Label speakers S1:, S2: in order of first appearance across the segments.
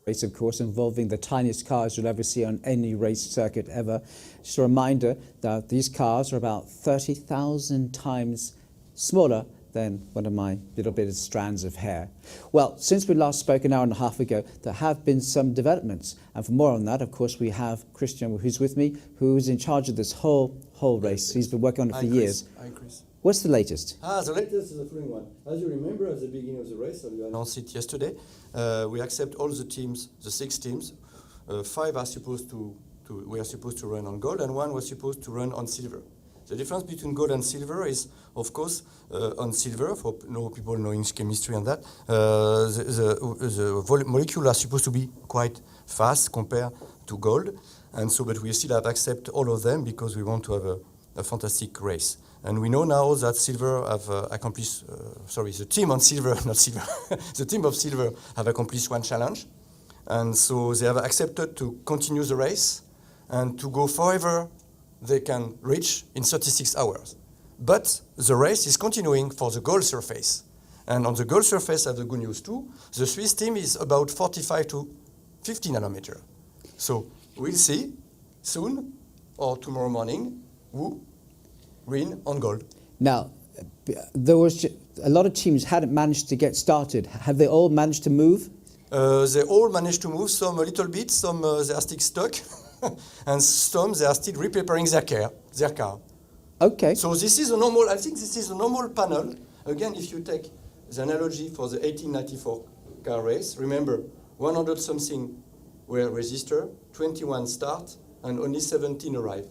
S1: race, of course, involving the tiniest cars you'll ever see on any race circuit ever. Just a reminder that these cars are about 30,000 times smaller than one of my little bit of strands of hair. Well, since we last spoke an hour and a half ago, there have been some developments. And for more on that, of course, we have Christian, who's with me, who's in charge of this whole race. He's been working on it for years.
S2: Hi, Chris.
S1: What's the latest?
S2: The latest is the following one. As you remember, at the beginning of the race, we announced it yesterday, we accept all the teams, the 6 teams. 5 are supposed to run on gold, and 1 was supposed to run on silver. The difference between gold and silver is, of course, on silver, for people knowing chemistry and that, the molecules are supposed to be quite fast compared to gold, and so, but we still have accept all of them because we want to have a fantastic race. And we know now that silver have accomplished, the team on silver, not silver, the team of silver have accomplished 1 challenge. And so they have accepted to continue the race and to go forever they can reach in 36 hours. But the race is continuing for the gold surface. And on the gold surface, I have the good news too, the Swiss team is about 45 to 50 nanometer. So we'll see soon or tomorrow morning who win on gold. Now,
S1: there was a lot of teams hadn't managed to get started. Have they all managed to move?
S2: They all managed to move, some a little bit, some they are still stuck, and some they are still repairing their car.
S1: Okay.
S2: So this is a normal, I think this is a normal panel. Again, if you take the analogy for the 1894 car race, remember 100 something were registered, 21 start, and only 17 arrive.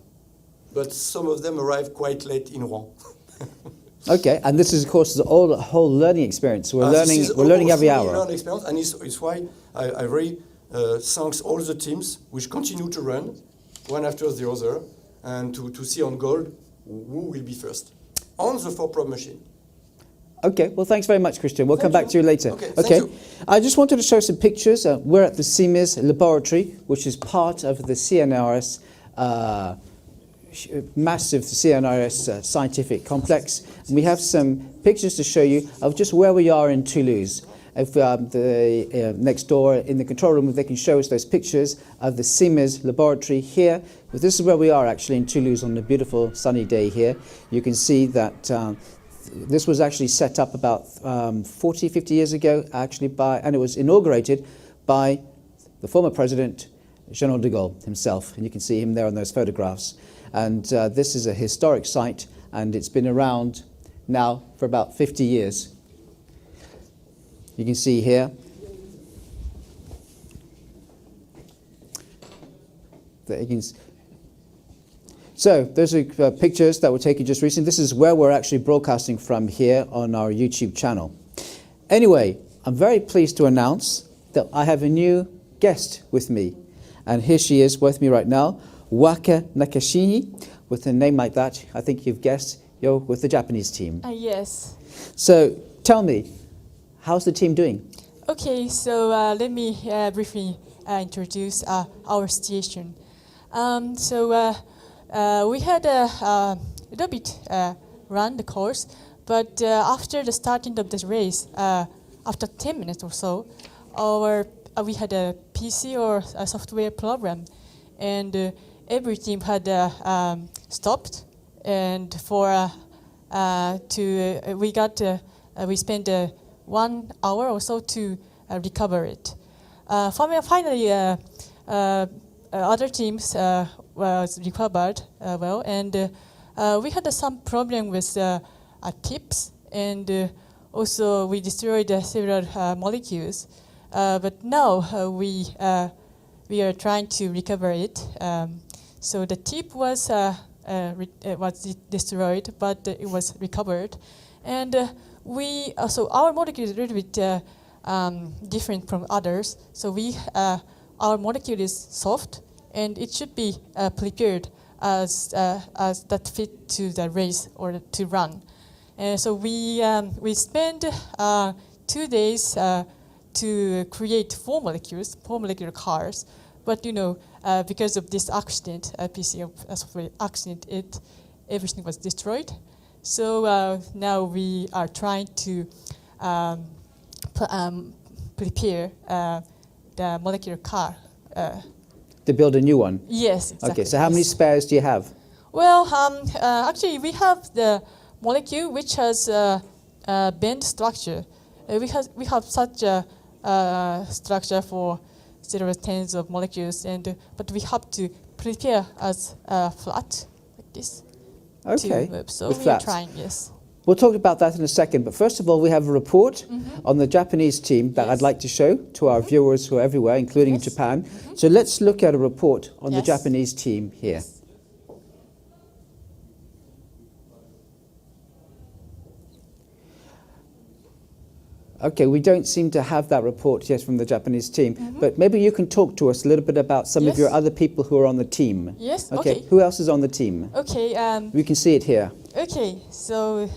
S2: But some of them arrive quite late in Rouen.
S1: Okay, and this is, of course, the whole learning experience. We're learning every hour.
S2: Learning experience, and it's why I really thank all the teams which continue to run one after the other, and to see on gold who will be first on the 4-probe machine.
S1: Okay, well, thanks very much, Christian. We'll come back to you later.
S2: Okay, thank you.
S1: I just wanted to show some pictures. We're at the CEMIS laboratory, which is part of the CNRS massive CNRS scientific complex. And we have some pictures to show you of just where we are in Toulouse. If next door in the control room, if they can show us those pictures of the CEMIS laboratory here. But this is where we are actually in Toulouse on a beautiful sunny day here. You can see that this was actually set up about 40, 50 years ago, actually, and it was inaugurated by the former president, General de Gaulle himself. And you can see him there on those photographs. And this is a historic site, and it's been around now for about 50 years. You can see here that so those are pictures that were taken just recently. This is where we're actually broadcasting from here on our YouTube channel. Anyway, I'm very pleased to announce that I have a new guest with me, and here she is with me right now. Waka Nakanishi, with a name like that, I think you've guessed, you're with the Japanese team.
S3: Yes.
S1: So tell me, how's the team doing?
S3: Okay, so let me briefly introduce our situation. We had a little bit run the course, but after the starting of this race, after 10 minutes or so, we had a PC or a software problem, and every team had stopped, and we spent 1 hour or so to recover it. Finally, other teams was recovered well, and we had some problem with tips, and also we destroyed several molecules. But now we are trying to recover it. So the tip was destroyed, but it was recovered, and our molecule is a little bit different from others. So our molecule is soft, and it should be prepared as that fit to the race or to run. So we spent 2 days to create 4 molecular cars. But because of this accident, PC software accident, everything was destroyed. So now we are trying to prepare the molecular car.
S1: To build a new one?
S3: Yes, exactly.
S1: Okay, so how many
S3: yes.
S1: spares do you have?
S3: Well, actually, we have the molecule which has bent structure. We have such a structure for 0 tens of molecules, but we have to prepare as flat like this
S1: Okay,
S3: to move. So
S1: with
S3: we are
S1: flats.
S3: trying, yes.
S1: We'll talk about that in a second, but first of all, we have a report on the Japanese team that
S3: Yes.
S1: I'd like to show to our viewers who are everywhere, including
S3: Yes.
S1: Japan. So let's look at a report on the
S3: Yes.
S1: Japanese team here.
S3: Yes.
S1: Okay, we don't seem to have that report yet from the Japanese team, but maybe you can talk to us a little bit about some of
S3: Yes.
S1: your other people who are on the team.
S3: Yes,
S1: Okay,
S3: okay.
S1: who else is on the team?
S3: Okay,
S1: We can see it here.
S3: okay, so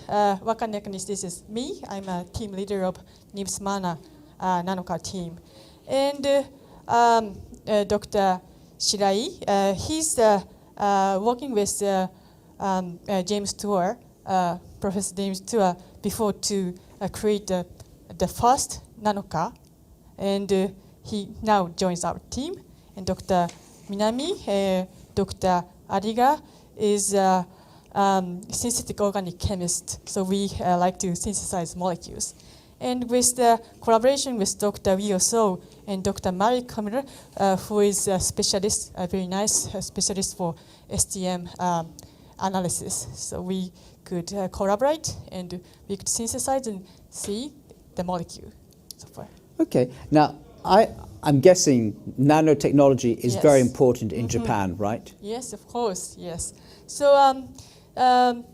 S3: Waka Nakanishi, this is me. I'm a team leader of NIPS MANA nanocar team. And Dr. Shirai, he's working with James Tour, Professor James Tour, before to create the first nanocar. And he now joins our team. And Dr. Minami, Dr. Ariga is synthetic organic chemist, so we like to synthesize molecules. And with the collaboration with Dr. Wio So and Dr. Mari Kamura, who is a specialist, a very nice specialist for STM analysis. So we could collaborate and we could synthesize and see the molecule so far.
S1: Okay, now I'm guessing nanotechnology is
S3: Yes.
S1: very important in Japan, right?
S3: Yes, of course, yes. So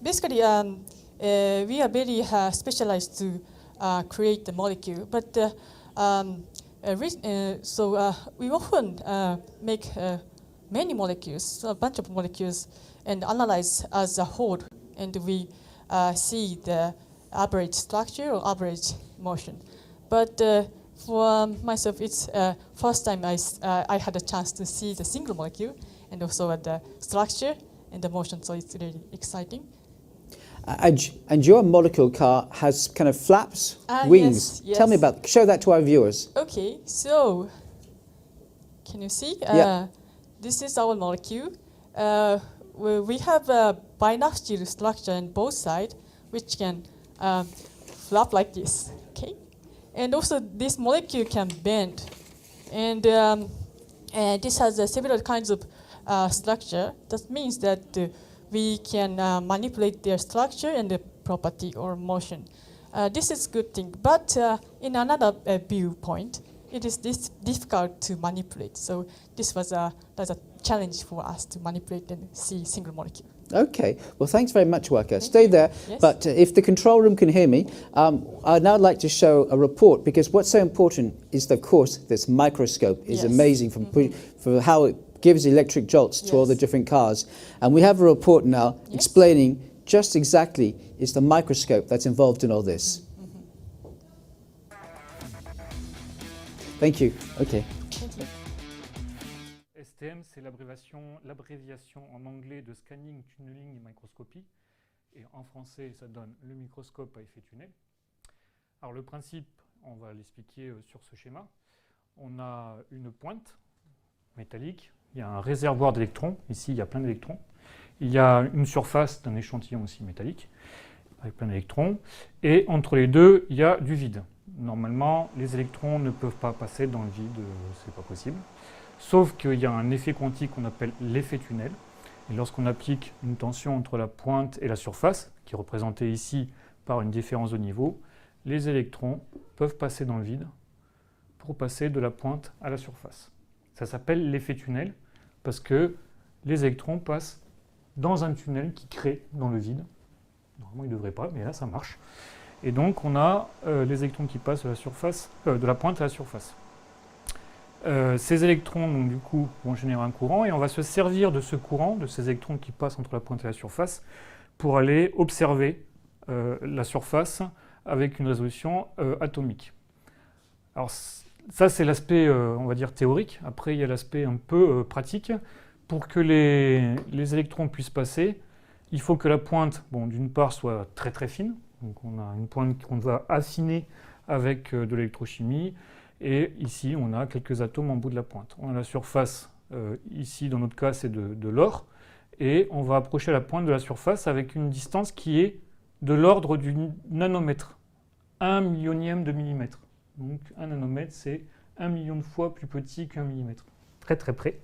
S3: basically, we are very specialized to create the molecule, but we often make many molecules, a bunch of molecules, and analyze as a whole, and we see the average structure or average motion. But for myself, it's first time I had a chance to see the single molecule and also the structure and the motion, so it's really exciting.
S1: And your molecule car has kind of flaps, wings.
S3: Yes,
S1: Tell me
S3: yes.
S1: about, show that to our viewers.
S3: Okay, so can you see?
S1: Yeah.
S3: This is our molecule. We have a binascular structure on both sides, which can flap like this. Okay, and also this molecule can bend, and this has several kinds of structure. That means that we can manipulate their structure and the property or motion. This is good thing, but in another viewpoint, it is difficult to manipulate. So this was that's a challenge for us to manipulate and see single molecule.
S1: Okay, well thanks very much, Waka. Stay there,
S3: Yes.
S1: but if the control room can hear me, I'd now like to show a report, because what's so important is, of course, this microscope is
S3: Yes.
S1: amazing for how it gives electric jolts to all the
S3: Yes.
S1: different cars. And we have a report now
S3: Yes.
S1: explaining just exactly is the microscope that's involved in all this. Thank you. Okay.
S3: Thank you.
S4: STM, c'est l'abréviation en anglais de scanning, tunneling et microscopie. Et en français, ça donne le microscope à effet tunnel. Alors le principe, on va l'expliquer sur ce schéma. On a une pointe métallique, il y a un réservoir d'électrons, ici il y a plein d'électrons. Il y a une surface d'un échantillon aussi métallique, avec plein d'électrons. Et entre les deux, il y a du vide. Normalement, les électrons ne peuvent pas passer dans le vide, c'est pas possible. Sauf qu'il y a un effet quantique qu'on appelle l'effet tunnel. Et lorsqu'on applique une tension entre la pointe et la surface, qui est représentée ici par une différence de niveau, les électrons peuvent passer dans le vide pour passer de la pointe à la surface. Ça s'appelle l'effet tunnel parce que les électrons passent dans un tunnel qui crée dans le vide. Normalement, ils ne devraient pas, mais là, ça marche. Et donc, on a les électrons qui passent de la surface, de la pointe à la surface. Ces électrons, donc, du coup, vont générer un courant et on va se servir de ce courant, de ces électrons qui passent entre la pointe et la surface, pour aller observer la surface avec une résolution atomique. Alors, ça, c'est l'aspect, on va dire, théorique. Après, il y a l'aspect un peu pratique. Pour que les électrons puissent passer, il faut que la pointe, bon, d'une part, soit très très fine. Donc, on a une pointe qu'on va affiner avec de l'électrochimie. Et ici, on a quelques atomes en bout de la pointe. On a la surface, ici, dans notre cas, c'est de l'or. Et on va approcher la pointe de la surface avec une distance qui est de l'ordre du nanomètre. 1 millionième de millimètre. Donc, un nanomètre, c'est 1 million de fois plus petit qu'un millimètre. Très, très près.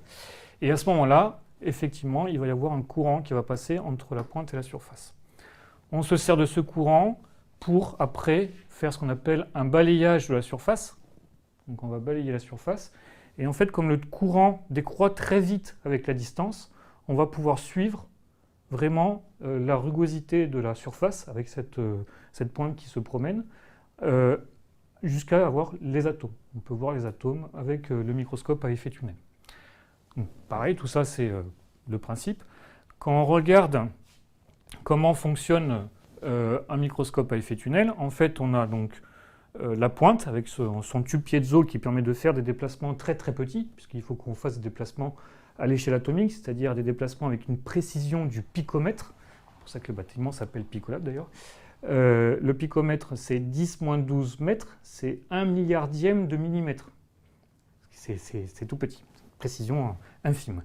S4: Et à ce moment-là, effectivement, il va y avoir un courant qui va passer entre la pointe et la surface. On se sert de ce courant pour, après, faire ce qu'on appelle un balayage de la surface. Donc on va balayer la surface. Et en fait, comme le courant décroît très vite avec la distance, on va pouvoir suivre vraiment la rugosité de la surface avec cette pointe qui se promène jusqu'à avoir les atomes. On peut voir les atomes avec le microscope à effet tunnel. Donc, pareil, tout ça, c'est le principe. Quand on regarde comment fonctionne un microscope à effet tunnel, en fait, on a donc la pointe avec son tube piezo qui permet de faire des déplacements très très petits, puisqu'il faut qu'on fasse des déplacements à l'échelle atomique, c'est-à-dire des déplacements avec une précision du picomètre. C'est pour ça que le bâtiment s'appelle Picolab d'ailleurs. Le picomètre, c'est 10-12 mètres, c'est 1 milliardième de millimètre. C'est tout petit, précision infime.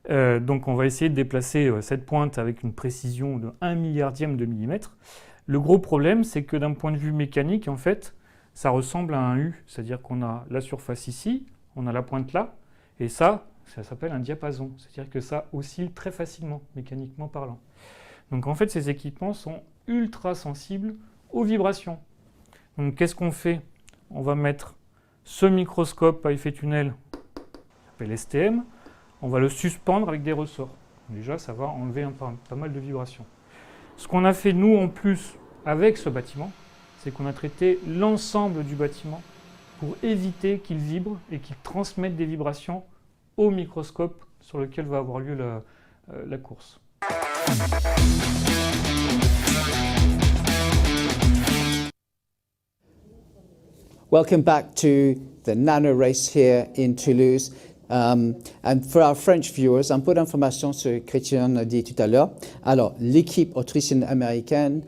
S4: Donc on va essayer de déplacer cette pointe avec une précision de 1 milliardième de millimètre. Le gros problème, c'est que d'un point de vue mécanique, en fait, ça ressemble à un U, c'est-à-dire qu'on a la surface ici, on a la pointe là, et ça s'appelle un diapason, c'est-à-dire que ça oscille très facilement, mécaniquement parlant. Donc en fait, ces équipements sont ultra sensibles aux vibrations. Donc qu'est-ce qu'on fait? On va mettre ce microscope à effet tunnel, qui s'appelle STM, on va le suspendre avec des ressorts. Déjà, ça va enlever pas mal de vibrations. Ce qu'on a fait, nous, en plus, avec ce bâtiment, c'est qu'on a traité l'ensemble du bâtiment pour éviter qu'il vibre et qu'il transmette des vibrations au microscope sur lequel va avoir lieu la course.
S1: Welcome back to the nano race here in Toulouse. And for our French viewers, un peu d'informations sur ce que Chrétien a dit tout à l'heure. Alors, l'équipe autrichienne-américaine,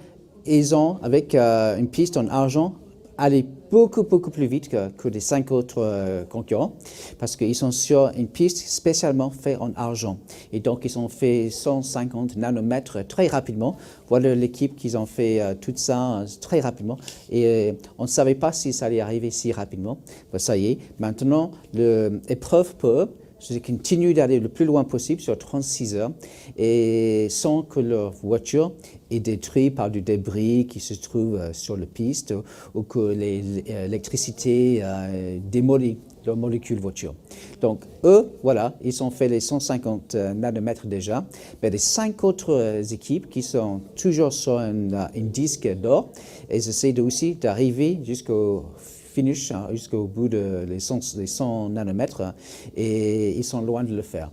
S1: ils ont, avec une piste en argent, allé beaucoup plus vite que les 5 autres concurrents, parce qu'ils sont sur une piste spécialement faite en argent. Et donc, ils ont fait 150 nanomètres très rapidement. Voilà l'équipe qui ont fait tout ça très rapidement. Et on ne savait pas si ça allait arriver si rapidement. Ben, ça y est, maintenant, l'épreuve pour eux, c'est qu'ils continuent d'aller le plus loin possible sur 36 heures et sans que leur voiture est détruite par du débris qui se trouve sur la piste ou que l'électricité démolit leur molécule voiture. Donc eux, voilà, ils ont fait les 150 nanomètres déjà, mais les 5 autres équipes qui sont toujours sur un disque d'or, elles essaient aussi d'arriver jusqu'au finish, jusqu'au bout de les 100 nanomètres, et ils sont loin de le faire.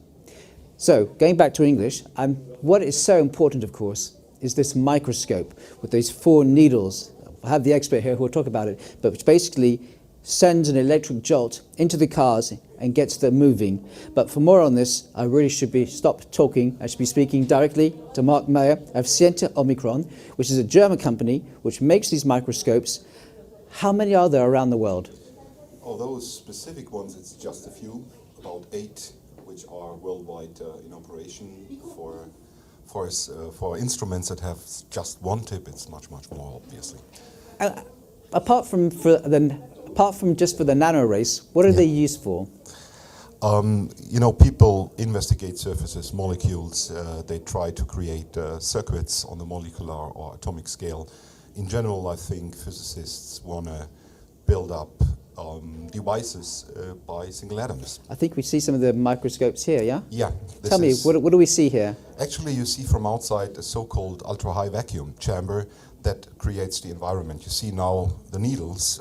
S1: So, going back to English, what is so important, of course, is this microscope with those 4 needles. I have the expert here who will talk about it, but which basically sends an electric jolt into the cars and gets them moving. But for more on this, I really should be stopped talking. I should be speaking directly to Mark Maier of Scienta Omicron, which is a German company which makes these microscopes. How many are there around the world?
S5: Oh, those specific ones, it's just a few, about 8, which are worldwide in operation. For instruments that have just one tip, it's much more, obviously.
S1: Apart from just for the nano race, what are they used for?
S5: People investigate surfaces, molecules. They try to create circuits on the molecular or atomic scale. In general, I think physicists want to build up devices by single atoms.
S1: I think we see some of the microscopes here, yeah?
S5: Yeah.
S1: Tell me, what do we see here?
S5: Actually, you see from outside a so-called ultra-high vacuum chamber that creates the environment. You see now the needles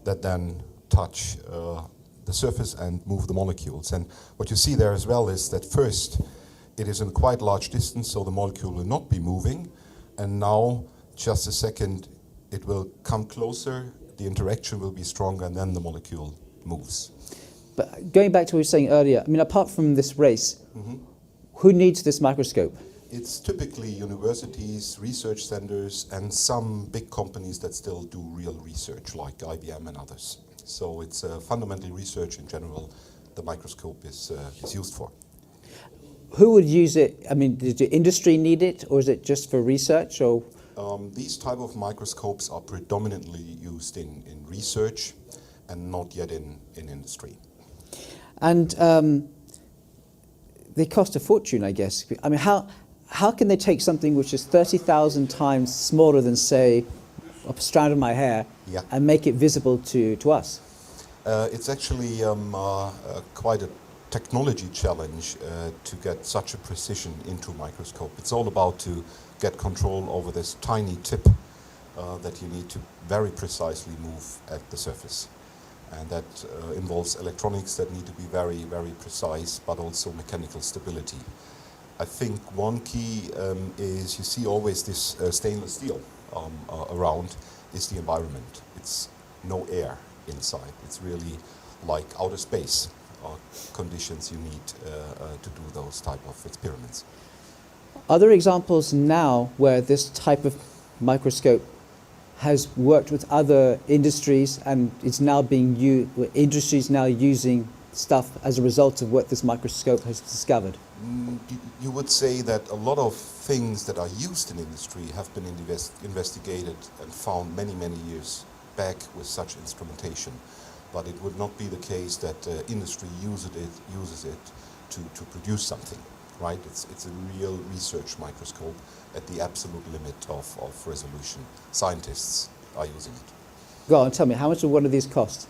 S5: that then touch the surface and move the molecules. And what you see there as well is that first it is in quite large distance, so the molecule will not be moving. And now, just a second, it will come closer, the interaction will be stronger, and then the molecule moves.
S1: But going back to what you were saying earlier, I mean, apart from this race, who needs this microscope?
S5: It's typically universities, research centers, and some big companies that still do real research, like IBM and others. So it's fundamentally research in general the microscope is used for.
S1: Who would use it? I mean, does the industry need it, or is it just for research? Or
S5: These type of microscopes are predominantly used in research and not yet in industry.
S1: and they cost a fortune, I guess. I mean, how can they take something which is 30,000 times smaller than, say, a strand of my hair,
S5: Yeah.
S1: and make it visible to us?
S5: It's actually quite a technology challenge to get such a precision into a microscope. It's all about to get control over this tiny tip that you need to very precisely move at the surface. And that involves electronics that need to be very, very precise, but also mechanical stability. I think one key is you see always this stainless steel around is the environment. It's no air inside. It's really like outer space conditions you need to do those type of experiments.
S1: Are there examples now where this type of microscope has worked with other industries and it's now being used, industries now using stuff as a result of what this microscope has discovered?
S5: You would say that a lot of things that are used in industry have been investigated and found many, many years back with such instrumentation. But it would not be the case that industry uses it to produce something, right? It's a real research microscope at the absolute limit of resolution. Scientists are using it.
S1: Go on, tell me, how much would one of these cost?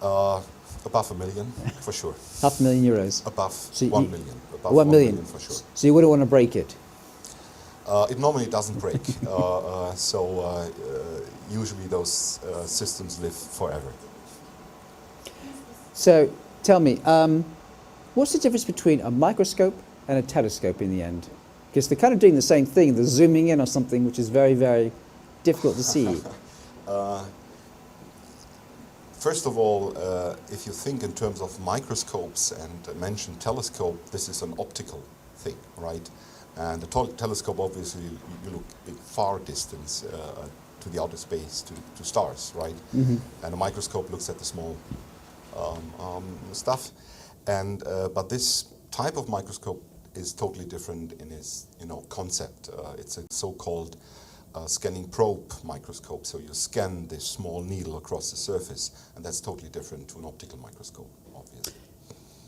S5: Above $1 million, for sure.
S1: €500,000.
S5: Above
S1: So
S5: 1 million. Above
S1: 1 million
S5: for sure.
S1: So you wouldn't want to break it?
S5: It normally doesn't break, so usually those systems live forever.
S1: So tell me, what's the difference between a microscope and a telescope in the end? Because they're kind of doing the same thing. They're zooming in on something which is very, very difficult to see.
S5: First of all, if you think in terms of microscopes and mention telescope, this is an optical thing, right? And the telescope, obviously, you look at far distance to the outer space, to stars, right? Mm-hmm. And a microscope looks at the small stuff. And but this type of microscope is totally different in its concept. It's a so-called scanning probe microscope. So you scan this small needle across the surface, and that's totally different to an optical microscope, obviously.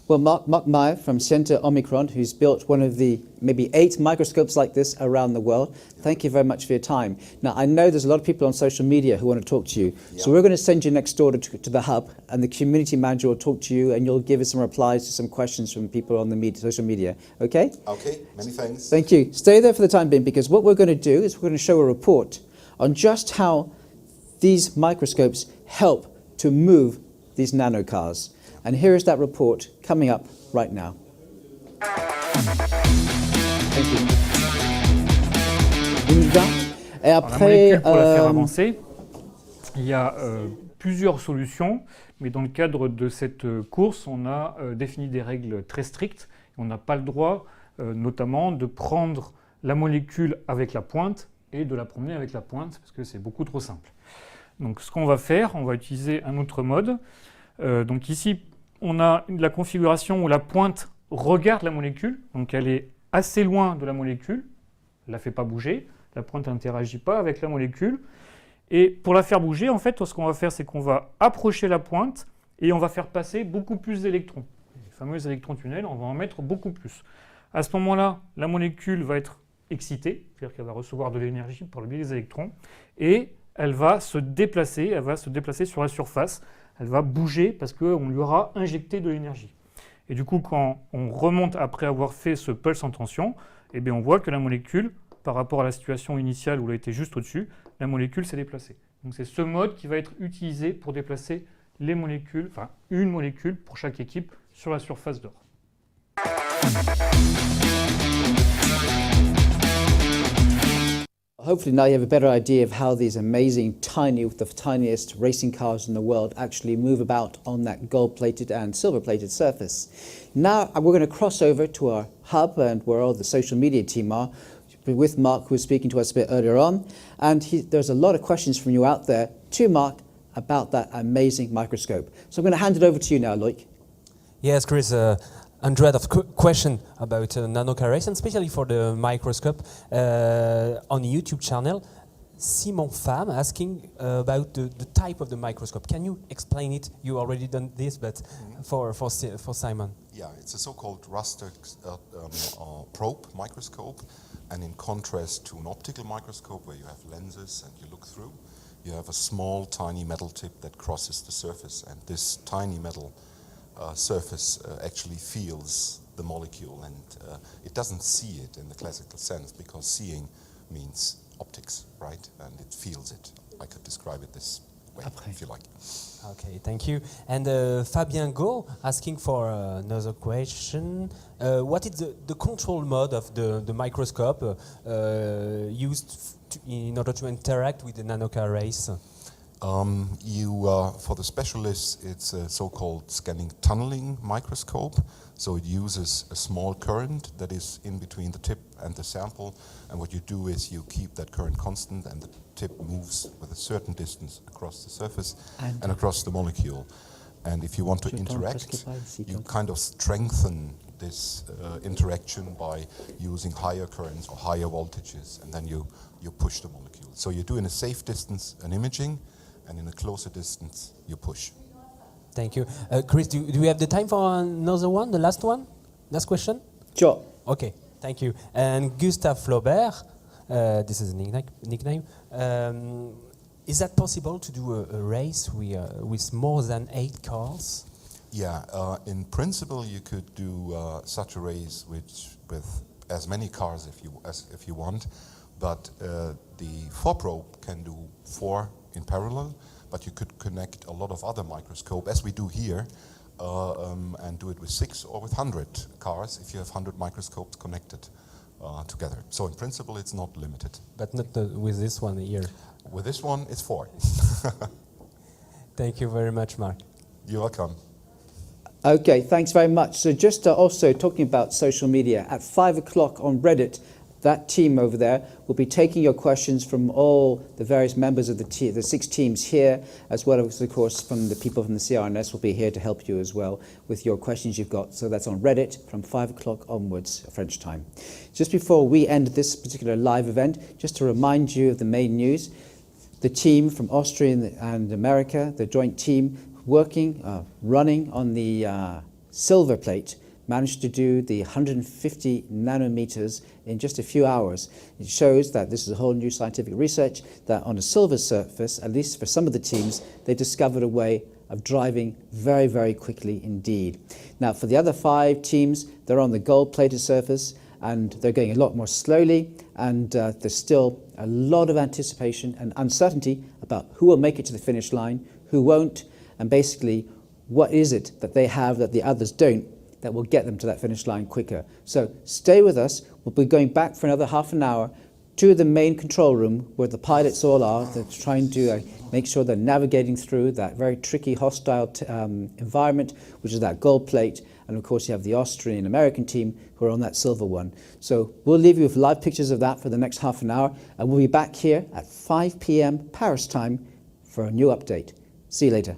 S1: Well, Mark Maier from Scienta Omicron, who's built one of the maybe 8 microscopes like this around the world. Thank you very much for your time. Now, I know there's a lot of people on social media who want to talk to you. Yeah. So we're going to send you next door to the hub, and the community manager will talk to you, and you'll give us some replies to some questions from people on the social media. Okay?
S5: Okay, many thanks.
S1: Thank you. Stay there for the time being, because what we're going to do is we're going to show a report on just how these microscopes help to move these nanocars. And here is that report coming up right now. Thank you. Et après,
S4: la molécule, pour la faire avancer, il y a plusieurs solutions, mais dans le cadre de cette course, on a défini des règles très strictes. On n'a pas le droit, notamment, de prendre la molécule avec la pointe et de la promener avec la pointe, parce que c'est beaucoup trop simple. Donc ce qu'on va faire, on va utiliser un autre mode. Donc ici, on a la configuration où la pointe regarde la molécule, donc elle est assez loin de la molécule, elle ne la fait pas bouger, la pointe n'interagit pas avec la molécule. Et pour la faire bouger, en fait, ce qu'on va faire, c'est qu'on va approcher la pointe et on va faire passer beaucoup plus d'électrons. Les fameux électrons tunnels, on va en mettre beaucoup plus. À ce moment-là, la molécule va être excitée, c'est-à-dire qu'elle va recevoir de l'énergie par le biais des électrons, et elle va se déplacer sur la surface. Elle va bouger parce qu'on lui aura injecté de l'énergie. Et du coup, quand on remonte après avoir fait ce pulse en tension, eh bien on voit que la molécule, par rapport à la situation initiale où elle était juste au-dessus, la molécule s'est déplacée. Donc c'est ce mode qui va être utilisé pour déplacer les molécules, enfin une molécule pour chaque équipe sur la surface d'or.
S1: Hopefully now you have a better idea of how these amazing, the tiniest racing cars in the world actually move about on that gold-plated and silver-plated surface. Now we're going to cross over to our hub and where all the social media team are, with Mark, who was speaking to us a bit earlier on. And there's a lot of questions from you out there to Mark about that amazing microscope. So I'm going to hand it over to you now, Loic.
S6: Yes, Chris, hundred of questions about nanocarrays, and especially for the microscope on the YouTube channel. Simon Pham asking about the type of the microscope. Can you explain it? You already done this, but for Simon.
S5: Yeah, it's a so-called raster probe microscope, and in contrast to an optical microscope where you have lenses and you look through, you have a small, tiny metal tip that crosses the surface, and this tiny metal surface actually feels the molecule, and it doesn't see it in the classical sense, because seeing means optics, right? And it feels it. I could describe it this way, if you like.
S6: Okay, thank you. And Fabien Go asking for another question. What is the control mode of the microscope used in order to interact with the nanocarrays?
S5: For the specialists, it's a so-called scanning tunneling microscope. So it uses a small current that is in between the tip and the sample. And what you do is you keep that current constant, and the tip moves with a certain distance across the surface and across the molecule. And if you want to interact, you kind of strengthen this interaction by using higher currents or higher voltages, and then you push the molecule. So you do in a safe distance an imaging, and in a closer distance you push.
S6: Thank you. Chris, do we have the time for another one, the last one? Last question?
S1: Sure.
S6: Okay, thank you. And Gustave Flaubert, this is a nickname. Is that possible to do a race with more than 8 cars?
S5: Yeah, in principle you could do such a race with as many cars if you want, but the 4-probe can do 4 in parallel, but you could connect a lot of other microscope, as we do here, and do it with 6 or with 100 cars if you have 100 microscopes connected together. So in principle it's not limited.
S6: But not with this one here.
S5: With this one it's 4.
S6: Thank you very much, Mark.
S5: You're welcome.
S1: Okay, thanks very much. So just also talking about social media, at 5 o'clock on Reddit, that team over there will be taking your questions from all the various members of the 6 teams here, as well as, of course, from the people from the CRNS will be here to help you as well with your questions you've got. So that's on Reddit from 5 o'clock onwards, French time. Just before we end this particular live event, just to remind you of the main news, the team from Austria and America, the joint team running on the silver plate, managed to do the 150 nanometers in just a few hours. It shows that this is a whole new scientific research, that on a silver surface, at least for some of the teams, they discovered a way of driving very, very quickly indeed. Now, for the other 5 teams, they're on the gold-plated surface, and they're going a lot more slowly, and there's still a lot of anticipation and uncertainty about who will make it to the finish line, who won't, and basically, what is it that they have that the others don't that will get them to that finish line quicker. So stay with us. We'll be going back for another half an hour to the main control room where the pilots all are. They're trying to make sure they're navigating through that very tricky, hostile environment, which is that gold plate. And of course, you have the Austrian and American team who are on that silver one. So we'll leave you with live pictures of that for the next half an hour. And we'll be back here at 5 p.m. Paris time for a new update. See you later.